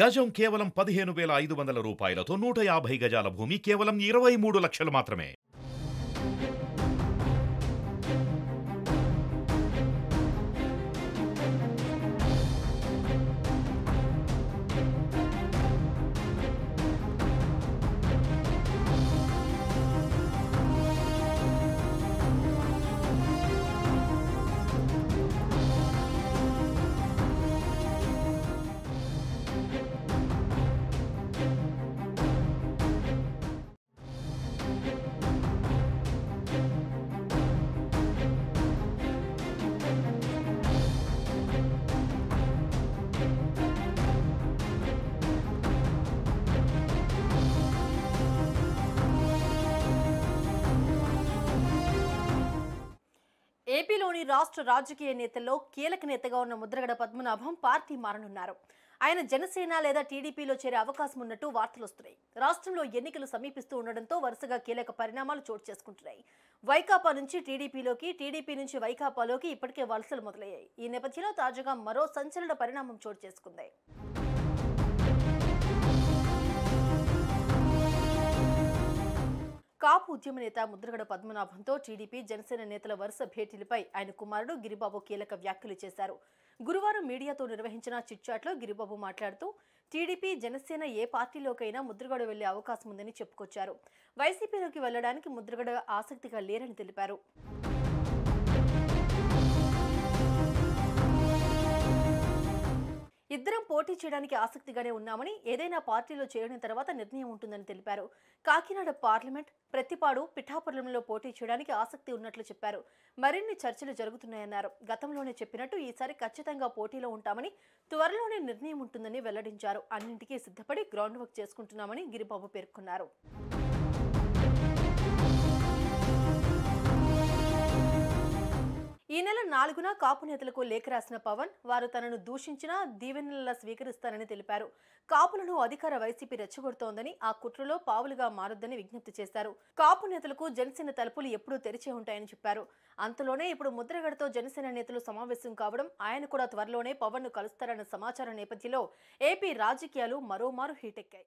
గజం కేవలం 15,500 రూపాయలతో 150 గజాల భూమి కేవలం 23 లక్షలు మాత్రమే. ఏపీలోని రాష్ట్ర రాజకీయ నేతల్లో కీలక నేతగా ఉన్న ముద్రగడ పద్మనాభం పార్టీ మారనున్నారు. ఆయన జనసేన లేదా టీడీపీలో చేరే అవకాశం ఉన్నట్టు వార్తలు వస్తున్నాయి. రాష్ట్రంలో ఎన్నికలు సమీపిస్తూ ఉండడంతో వరుసగా కీలక పరిణామాలు చోటు చేసుకుంటున్నాయి. వైకాపా నుంచి టీడీపీలోకి, టీడీపీ నుంచి వైకాపాలోకి ఇప్పటికే వలసలు మొదలయ్యాయి. ఈ నేపథ్యంలో తాజాగా మరో సంచలన పరిణామం చోటు చేసుకుంది. కాపు ఉద్యమ నేత ముద్రగడ పద్మనాభంతో టీడీపీ, జనసేన నేతల వరుస భేటీలపై ఆయన కుమారుడు గిరిబాబు కీలక వ్యాఖ్యలు చేశారు. గురువారం మీడియాతో నిర్వహించిన చిట్చాట్లో గిరిబాబు మాట్లాడుతూ టీడీపీ, జనసేన ఏ పార్టీలోకైనా ముద్రగడ వెళ్లే అవకాశం ఉందని చెప్పుకొచ్చారు. వైసీపీలోకి వెళ్లడానికి ముద్రగడ ఆసక్తిగా లేరని తెలిపారు. ఇద్దరం పోటీ చేయడానికి ఆసక్తిగానే ఉన్నామని, ఏదైనా పార్టీలో చేరిన తర్వాత నిర్ణయం ఉంటుందని తెలిపారు. కాకినాడ పార్లమెంట్, ప్రతిపాడు, పిఠాపురంలో పోటీ చేయడానికి ఆసక్తి ఉన్నట్లు చెప్పారు. మరిన్ని చర్చలు జరుగుతున్నాయన్నారు. గతంలోనే చెప్పినట్టు ఈసారి ఖచ్చితంగా పోటీలో ఉంటామని, త్వరలోనే నిర్ణయం ఉంటుందని వెల్లడించారు. అన్నింటికీ సిద్ధపడి గ్రౌండ్ వర్క్ చేసుకుంటున్నామని గిరిబాబు పేర్కొన్నారు. ఈ నెల 4న కాపు నేతలకు లేఖ రాసిన పవన్, వారు తనను దూషించినా దీవెనలా స్వీకరిస్తానని తెలిపారు. కాపులను అధికార వైసీపీ రెచ్చగొడుతోందని, ఆ కుట్రలో పావులుగా మారొద్దని విజ్ఞప్తి చేశారు. కాపు నేతలకు జనసేన తలుపులు ఎప్పుడూ తెరిచే ఉంటాయని చెప్పారు. అంతలోనే ఇప్పుడు ముద్రగడతో జనసేన నేతలు సమావేశం కావడం, ఆయన కూడా త్వరలోనే పవన్ ను కలుస్తారన్న సమాచారం నేపథ్యంలో ఏపీ రాజకీయాలు మరోమారు హీటెక్కాయి.